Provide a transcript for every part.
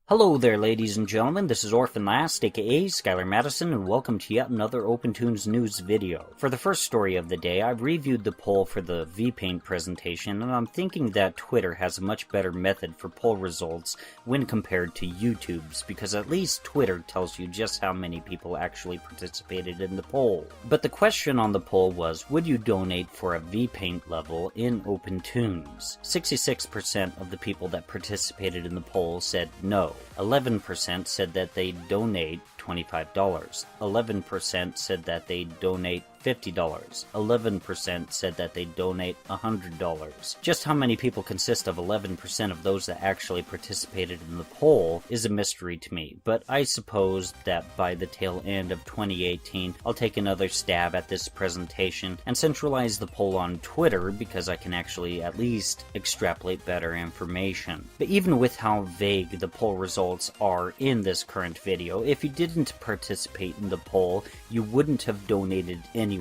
Hello there, ladies and gentlemen, this is Orphanlast, aka Skylar Madison, and welcome to yet another Opentoonz news video. For the first story of the day, I've reviewed the poll for the Vpaint presentation, and I'm thinking that Twitter has a much better method for poll results when compared to YouTube's, because at least Twitter tells you just how many people actually participated in the poll. But the question on the poll was, would you donate for a Vpaint level in Opentoonz? 66% of the people that participated in the poll said no. 11% said that they'd donate $25. 11% said that they'd donate $50. 11% said that they'd donate $100. Just how many people consist of 11% of those that actually participated in the poll is a mystery to me, but I suppose that by the tail end of 2018, I'll take another stab at this presentation and centralize the poll on Twitter because I can actually at least extrapolate better information. But even with how vague the poll results are in this current video, if you didn't participate in the poll, you wouldn't have donated anyways.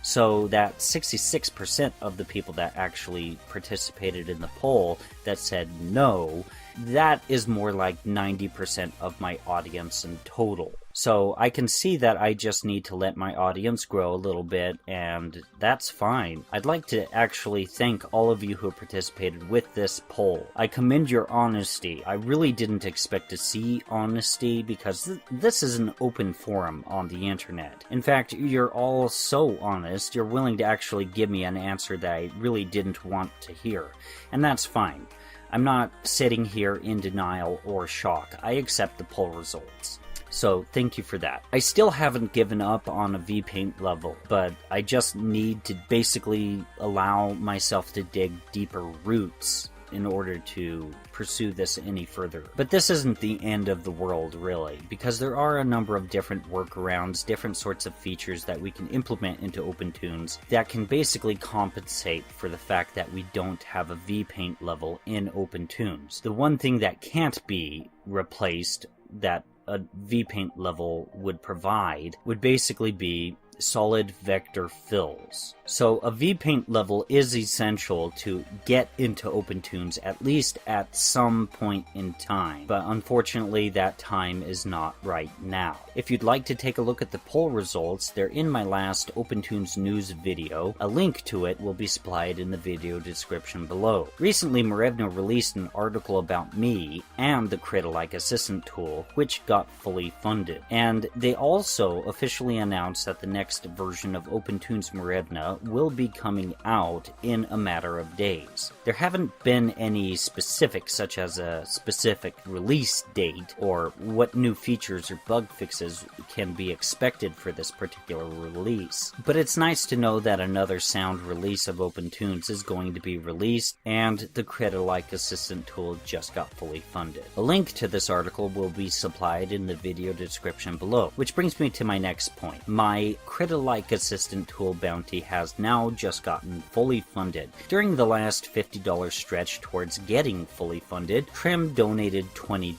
So that 66% of the people that actually participated in the poll that said no, that is more like 90% of my audience in total. So I can see that I just need to let my audience grow a little bit, and that's fine. I'd like to actually thank all of you who participated with this poll. I commend your honesty. I really didn't expect to see honesty because this is an open forum on the internet. In fact, you're all so honest, you're willing to actually give me an answer that I really didn't want to hear. And that's fine. I'm not sitting here in denial or shock. I accept the poll results. So thank you for that. I still haven't given up on a Vpaint level, but I just need to basically allow myself to dig deeper roots in order to pursue this any further. But this isn't the end of the world, really, because there are a number of different workarounds, different sorts of features that we can implement into Opentoonz that can basically compensate for the fact that we don't have a Vpaint level in Opentoonz. The one thing that can't be replaced that a Vpaint level would provide would basically be solid vector fills. So a Vpaint level is essential to get into Opentoonz at least at some point in time, but unfortunately that time is not right now. If you'd like to take a look at the poll results, they're in my last Opentoonz news video. A link to it will be supplied in the video description below. Recently, Morevna released an article about me and the Krita-like assistant tool, which got fully funded. And they also officially announced that the next version of Opentoonz Morevna will be coming out in a matter of days. There haven't been any specifics, such as a specific release date or what new features or bug fixes can be expected for this particular release. But it's nice to know that another sound release of Opentoonz is going to be released, and the Krita-like assistant tool just got fully funded. A link to this article will be supplied in the video description below, which brings me to my next point. My Krita-like assistant tool bounty has now just gotten fully funded. During the last $50 stretch towards getting fully funded, Trim donated $20,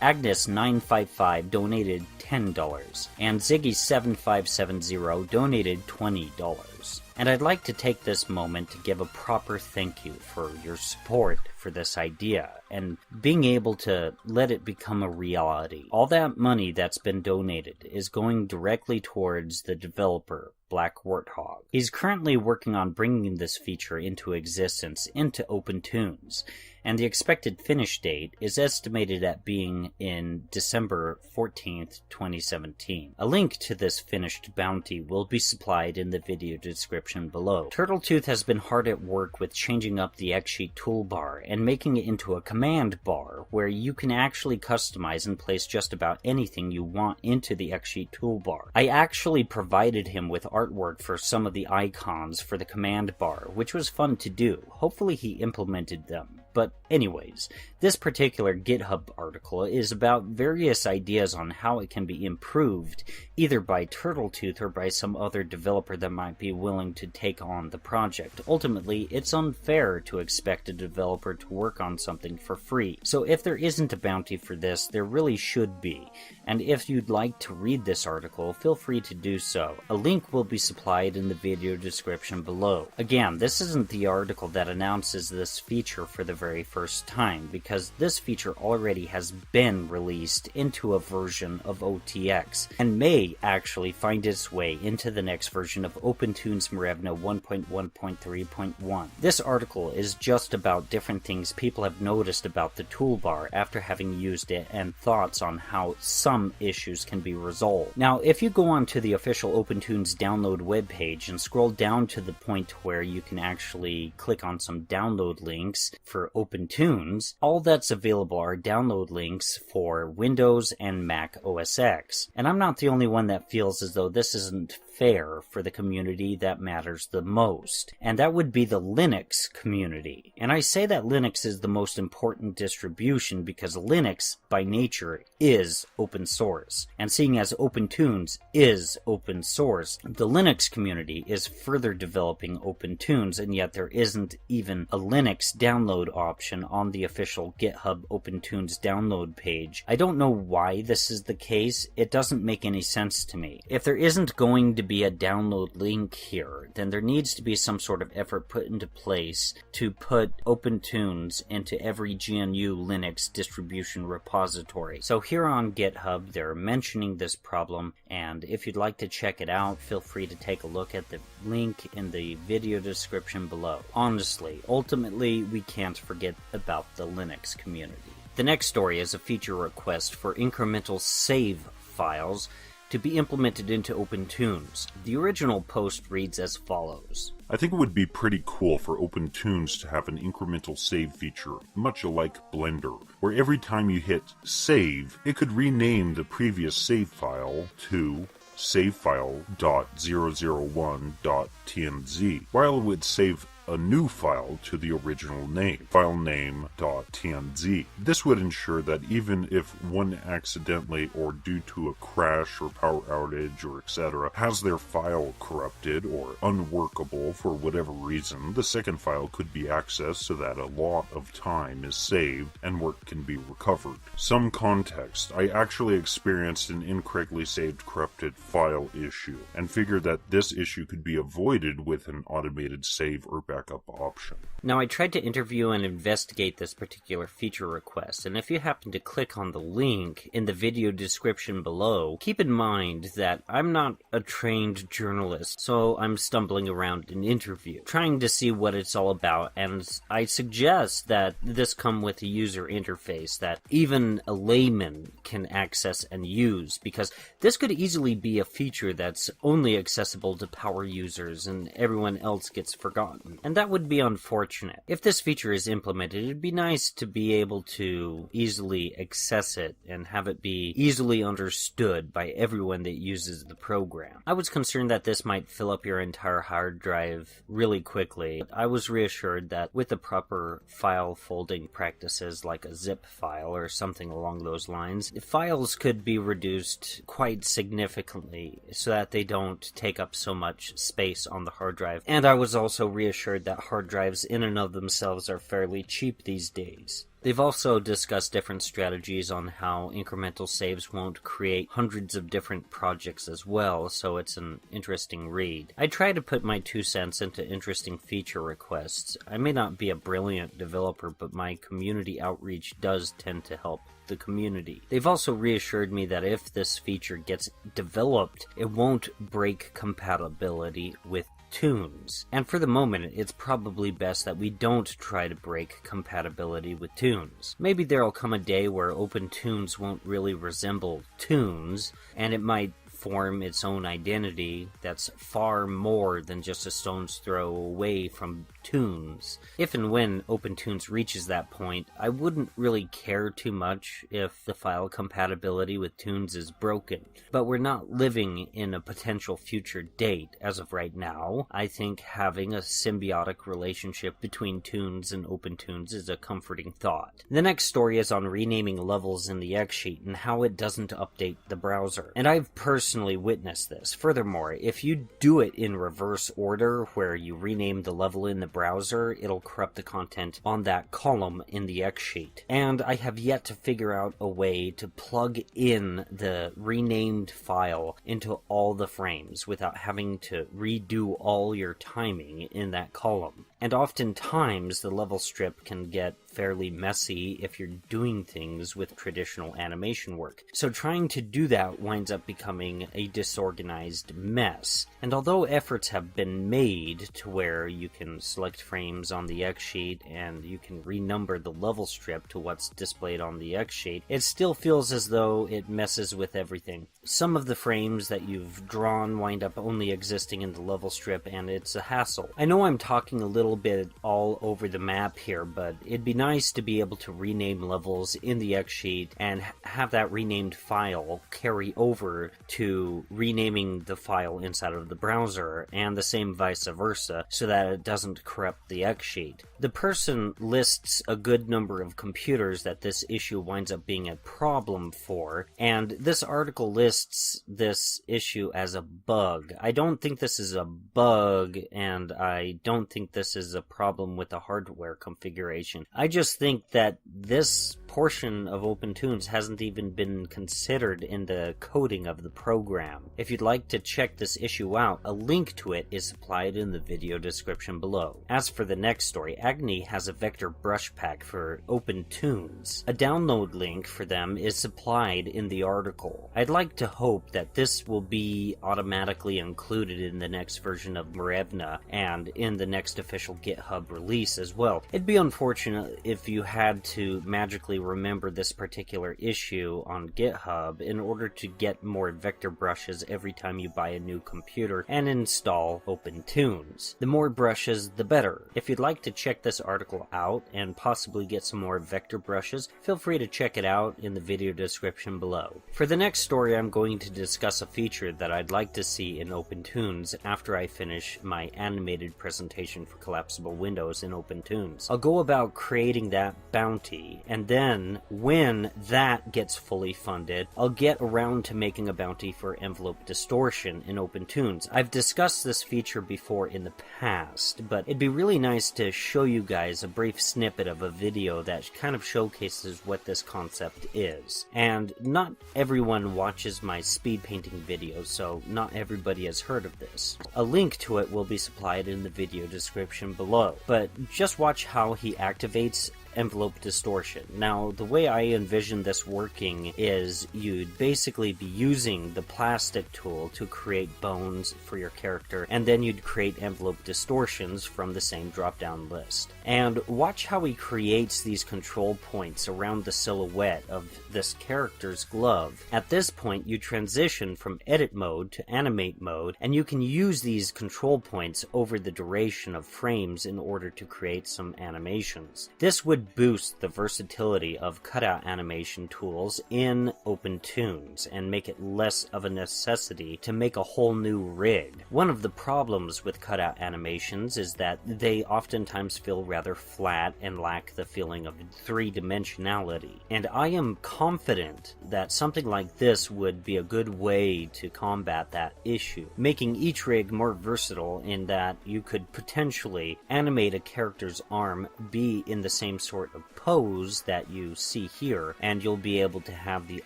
Agnyy955 donated $10, and Ziggy7570 donated $20. And I'd like to take this moment to give a proper thank you for your support for this idea and being able to let it become a reality. All that money that's been donated is going directly towards the developer, Black Warthog. He's currently working on bringing this feature into existence into Opentoonz, and the expected finish date is estimated at being in December 14th, 2017. A link to this finished bounty will be supplied in the video description below. Turtletooth has been hard at work with changing up the xsheet toolbar and making it into a command bar where you can actually customize and place just about anything you want into the xsheet toolbar. I actually provided him with artwork for some of the icons for the command bar, which was fun to do. Hopefully he implemented them. But anyways, this particular GitHub article is about various ideas on how it can be improved, either by Turtletooth or by some other developer that might be willing to take on the project. Ultimately, it's unfair to expect a developer to work on something for free. So if there isn't a bounty for this, there really should be. And if you'd like to read this article, feel free to do so. A link will be supplied in the video description below. Again, this isn't the article that announces this feature for the very first time, because this feature already has been released into a version of OTX, and may actually find its way into the next version of Opentoonz Morevna 1.1.3.1. This article is just about different things people have noticed about the toolbar after having used it, and thoughts on how some issues can be resolved. Now, if you go onto the official Opentoonz download webpage and scroll down to the point where you can actually click on some download links for Opentoonz, all that's available are download links for Windows and Mac OS X. And I'm not the only one that feels as though this isn't fair for the community that matters the most, and that would be the Linux community. And I say that Linux is the most important distribution because Linux, by nature, is open source. And seeing as Opentoonz is open source, the Linux community is further developing Opentoonz, and yet there isn't even a Linux download option on the official GitHub Opentoonz download page. I don't know why this is the case. It doesn't make any sense to me. If there isn't going to be a download link here, then there needs to be some sort of effort put into place to put Opentoonz into every GNU Linux distribution repository. So here on GitHub, they're mentioning this problem, and if you'd like to check it out, feel free to take a look at the link in the video description below. Honestly, ultimately, we can't forget about the Linux community. The next story is a feature request for incremental save files to be implemented into Opentoonz. The original post reads as follows. I think it would be pretty cool for Opentoonz to have an incremental save feature, much like Blender, where every time you hit save, it could rename the previous save file to savefile.001.tnz, while it would save a new file to the original name, filename.tnz. This would ensure that even if one accidentally or due to a crash or power outage or etc. has their file corrupted or unworkable for whatever reason, the second file could be accessed so that a lot of time is saved and work can be recovered. Some context: I actually experienced an incorrectly saved corrupted file issue and figured that this issue could be avoided with an automated save or backup option. Now, I tried to interview and investigate this particular feature request, and if you happen to click on the link in the video description below, keep in mind that I'm not a trained journalist, so I'm stumbling around an interview, trying to see what it's all about, and I suggest that this come with a user interface that even a layman can access and use, because this could easily be a feature that's only accessible to power users and everyone else gets forgotten. And that would be unfortunate. If this feature is implemented, it'd be nice to be able to easily access it and have it be easily understood by everyone that uses the program. I was concerned that this might fill up your entire hard drive really quickly. I was reassured that with the proper file folding practices like a zip file or something along those lines, files could be reduced quite significantly so that they don't take up so much space on the hard drive. And I was also reassured that hard drives in and of themselves are fairly cheap these days. They've also discussed different strategies on how incremental saves won't create hundreds of different projects as well, so it's an interesting read. I try to put my 2 cents into interesting feature requests. I may not be a brilliant developer, but my community outreach does tend to help the community. They've also reassured me that if this feature gets developed, it won't break compatibility with Toonz. And for the moment, it's probably best that we don't try to break compatibility with Toonz. Maybe there'll come a day where Opentoonz won't really resemble Toonz, and it might form its own identity that's far more than just a stone's throw away from Toonz. If and when Opentoonz reaches that point, I wouldn't really care too much if the file compatibility with Toonz is broken. But we're not living in a potential future date as of right now. I think having a symbiotic relationship between Toonz and Opentoonz is a comforting thought. The next story is on renaming levels in the xsheet and how it doesn't update the browser. And I've personally witnessed this. Furthermore, if you do it in reverse order, where you rename the level in the browser, it'll corrupt the content on that column in the xsheet. And I have yet to figure out a way to plug in the renamed file into all the frames without having to redo all your timing in that column. and oftentimes the level strip can get fairly messy if you're doing things with traditional animation work. So trying to do that winds up becoming a disorganized mess. And although efforts have been made to where you can select frames on the xsheet and you can renumber the level strip to what's displayed on the xsheet, it still feels as though it messes with everything. Some of the frames that you've drawn wind up only existing in the level strip, and it's a hassle. I know I'm talking a little bit all over the map here, but it'd be nice to be able to rename levels in the xsheet and have that renamed file carry over to renaming the file inside of the browser, and the same vice versa, so that it doesn't corrupt the xsheet. The person lists a good number of computers that this issue winds up being a problem for, and this article lists this issue as a bug. I don't think this is a bug, and I don't think this is a problem with the hardware configuration. I just think that this portion of Opentoonz hasn't even been considered in the coding of the program. If you'd like to check this issue out, a link to it is supplied in the video description below. As for the next story, Agnyy has a vector brush pack for Opentoonz. A download link for them is supplied in the article. I'd like to hope that this will be automatically included in the next version of Morevna and in the next official GitHub release as well. It'd be unfortunate if you had to magically remember this particular issue on GitHub in order to get more vector brushes every time you buy a new computer and install Opentoonz. The more brushes, the better. If you'd like to check this article out and possibly get some more vector brushes, feel free to check it out in the video description below. For the next story, I'm going to discuss a feature that I'd like to see in Opentoonz after I finish my animated presentation for collapsible windows in Opentoonz. I'll go about creating that bounty, and then when that gets fully funded, I'll get around to making a bounty for envelope distortion in Opentoonz. I've discussed this feature before in the past, but it'd be really nice to show you guys a brief snippet of a video that kind of showcases what this concept is. And not everyone watches my speed painting videos, so not everybody has heard of this. A link to it will be supplied in the video description below, but just watch how he activates envelope distortion. Now, the way I envision this working is you'd basically be using the plastic tool to create bones for your character, and then you'd create envelope distortions from the same drop-down list. And watch how he creates these control points around the silhouette of this character's glove. At this point, you transition from edit mode to animate mode, and you can use these control points over the duration of frames in order to create some animations. This would boost the versatility of cutout animation tools in Opentoonz and make it less of a necessity to make a whole new rig. One of the problems with cutout animations is that they oftentimes feel rather flat and lack the feeling of three-dimensionality, and I am confident that something like this would be a good way to combat that issue, making each rig more versatile in that you could potentially animate a character's arm be in the same sort of pose that you see here, and you'll be able to have the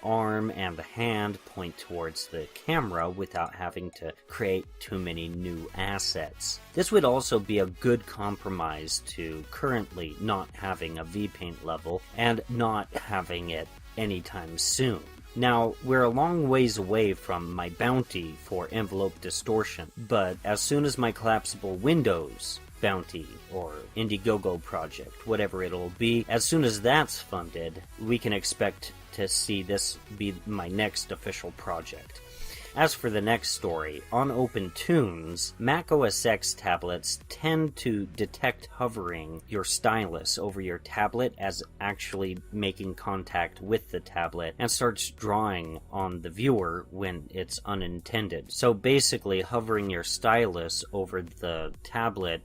arm and the hand point towards the camera without having to create too many new assets. This would also be a good compromise to currently not having a Vpaint level and not having it anytime soon. Now, we're a long ways away from my bounty for envelope distortion, but as soon as my collapsible windows bounty or Indiegogo project, whatever it'll be, as soon as that's funded, we can expect to see this be my next official project. As for the next story, on Opentoonz, macOS X tablets tend to detect hovering your stylus over your tablet as actually making contact with the tablet and starts drawing on the viewer when it's unintended. So basically, hovering your stylus over the tablet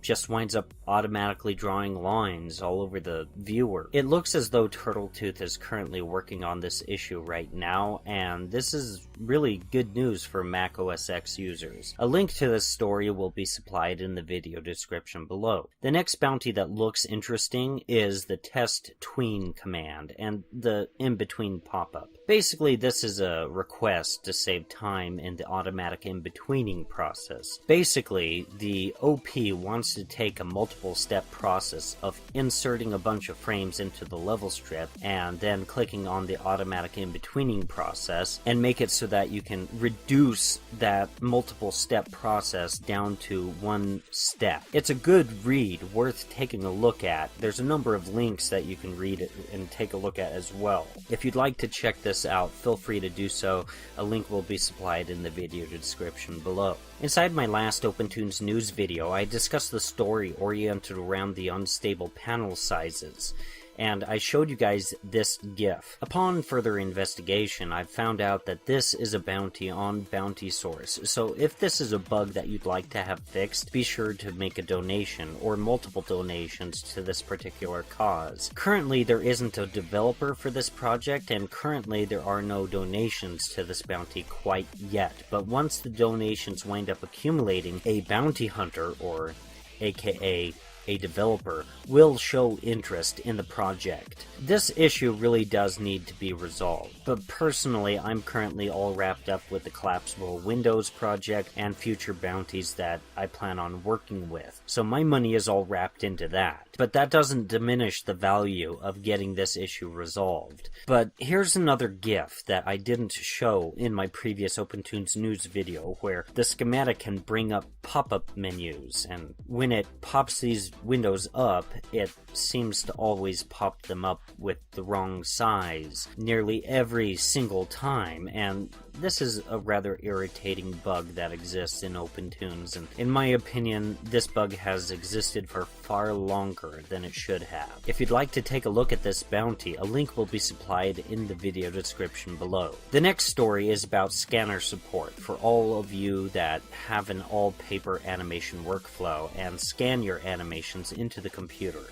just winds up automatically drawing lines all over the viewer. It looks as though Turtletooth is currently working on this issue right now, and this is really good news for macOS X users. A link to this story will be supplied in the video description below. The next bounty that looks interesting is the test tween command and the inbetween pop-up. Basically, this is a request to save time in the automatic in-betweening process. Basically, the OP wants to take a multiple-step process of inserting a bunch of frames into the level strip and then clicking on the automatic in-betweening process and make it so that you can reduce that multiple-step process down to one step. It's a good read, worth taking a look at. There's a number of links that you can read and take a look at as well. If you'd like to check this out, feel free to do so. A link will be supplied in the video description below. Inside my last Opentoonz news video, I discussed the story oriented around the unstable panel sizes, and I showed you guys this GIF. Upon further investigation, I've found out that this is a bounty on Bounty Source, so if this is a bug that you'd like to have fixed, be sure to make a donation, or multiple donations to this particular cause. Currently, there isn't a developer for this project, and currently there are no donations to this bounty quite yet, but once the donations wind up accumulating, a bounty hunter, or aka a developer, will show interest in the project. This issue really does need to be resolved, but personally I'm currently all wrapped up with the collapsible windows project and future bounties that I plan on working with, so my money is all wrapped into that. But that doesn't diminish the value of getting this issue resolved. But here's another GIF that I didn't show in my previous Opentoonz news video, where the schematic can bring up pop-up menus, and when it pops these windows up, it seems to always pop them up with the wrong size nearly every single time, and this is a rather irritating bug that exists in Opentoonz, and in my opinion, this bug has existed for far longer than it should have. If you'd like to take a look at this bounty, a link will be supplied in the video description below. The next story is about scanner support for all of you that have an all-paper animation workflow and scan your animations into the computer.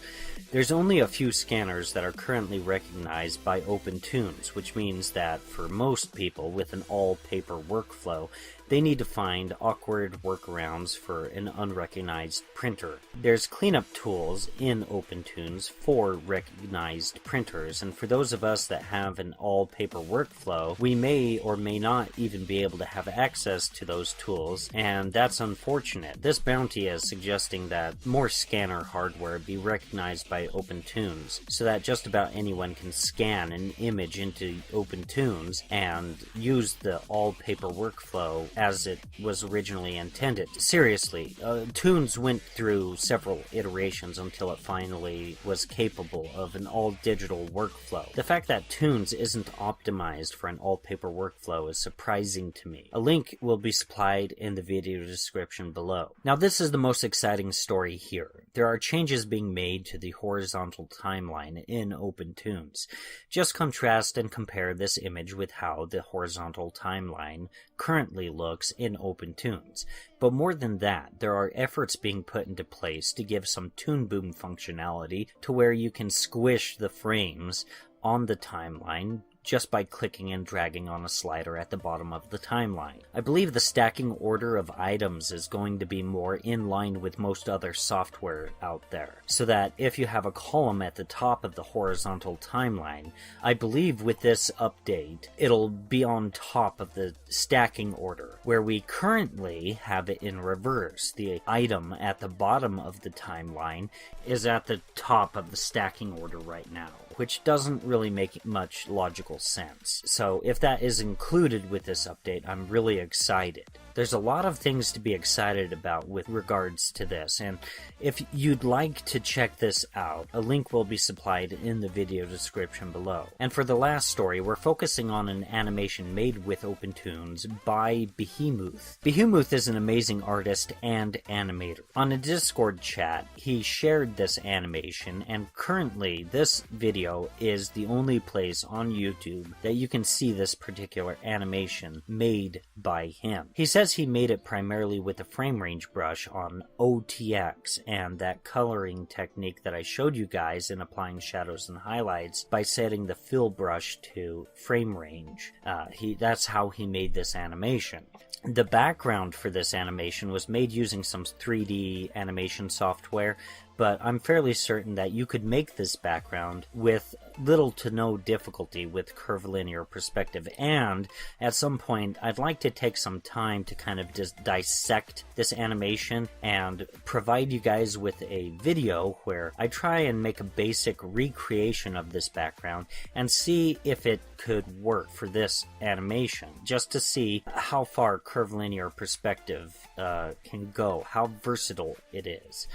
There's only a few scanners that are currently recognized by Opentoonz, which means that for most people with an all-paper workflow, they need to find awkward workarounds for an unrecognized printer. There's cleanup tools in Opentoonz for recognized printers, and for those of us that have an all-paper workflow, we may or may not even be able to have access to those tools, and that's unfortunate. This bounty is suggesting that more scanner hardware be recognized by Opentoonz, so that just about anyone can scan an image into Opentoonz and use the all-paper workflow as it was originally intended. Seriously, Toonz went through several iterations until it finally was capable of an all-digital workflow. The fact that Toonz isn't optimized for an all-paper workflow is surprising to me. A link will be supplied in the video description below. Now this is the most exciting story here. There are changes being made to the horizontal timeline in Opentoonz. Just contrast and compare this image with how the horizontal timeline currently looks in Opentoonz. But more than that, there are efforts being put into place to give some Toon Boom functionality to where you can squish the frames on the timeline just by clicking and dragging on a slider at the bottom of the timeline. I believe the stacking order of items is going to be more in line with most other software out there, so that if you have a column at the top of the horizontal timeline, I believe with this update, it'll be on top of the stacking order, where we currently have it in reverse. The item at the bottom of the timeline is at the top of the stacking order right now, which doesn't really make much logical sense. So if that is included with this update, I'm really excited. There's a lot of things to be excited about with regards to this, and if you'd like to check this out, a link will be supplied in the video description below. And for the last story, we're focusing on an animation made with Opentoonz by Beeheemooths. Beeheemooths is an amazing artist and animator. On a Discord chat, he shared this animation, and currently this video is the only place on YouTube that you can see this particular animation made by him. He says he made it primarily with a frame range brush on OTX and that coloring technique that I showed you guys in applying shadows and highlights by setting the fill brush to frame range. That's how he made this animation. The background for this animation was made using some 3D animation software, but I'm fairly certain that you could make this background with little to no difficulty with curvilinear perspective. And at some point, I'd like to take some time to kind of just dissect this animation and provide you guys with a video where I try and make a basic recreation of this background and see if it could work for this animation, just to see how far curvilinear perspective can go, how versatile it is.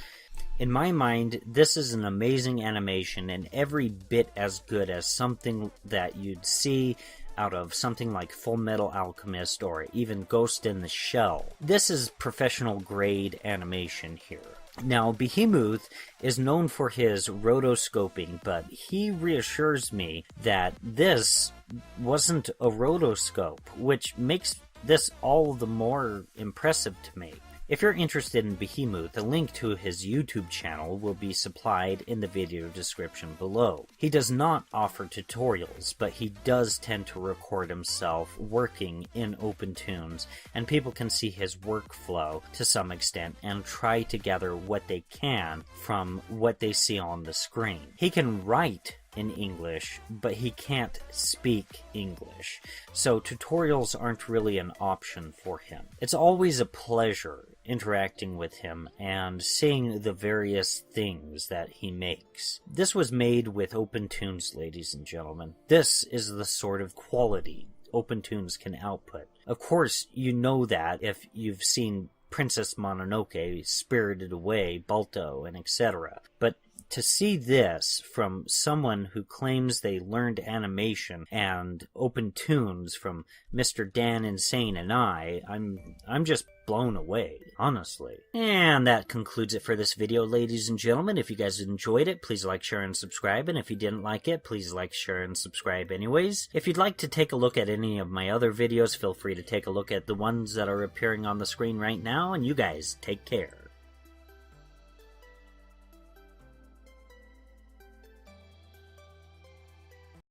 In my mind, this is an amazing animation and every bit as good as something that you'd see out of something like Full Metal Alchemist or even Ghost in the Shell. This is professional grade animation here. Now, Beeheemooth is known for his rotoscoping, but he reassures me that this wasn't a rotoscope, which makes this all the more impressive to me. If you're interested in Beeheemooth, a link to his YouTube channel will be supplied in the video description below. He does not offer tutorials, but he does tend to record himself working in Opentoonz, and people can see his workflow to some extent and try to gather what they can from what they see on the screen. He can write in English, but he can't speak English, so tutorials aren't really an option for him. It's always a pleasure interacting with him and seeing the various things that he makes. This was made with Opentoonz, ladies and gentlemen. This is the sort of quality Opentoonz can output. Of course, you know that if you've seen Princess Mononoke, Spirited Away, Balto, and etc. But to see this from someone who claims they learned animation and Opentoonz from Mr. Dan Insane and I'm just blown away, honestly. And that concludes it for this video, ladies and gentlemen. If you guys enjoyed it, please like, share, and subscribe. And if you didn't like it, please like, share, and subscribe anyways. If you'd like to take a look at any of my other videos, feel free to take a look at the ones that are appearing on the screen right now. And you guys, take care.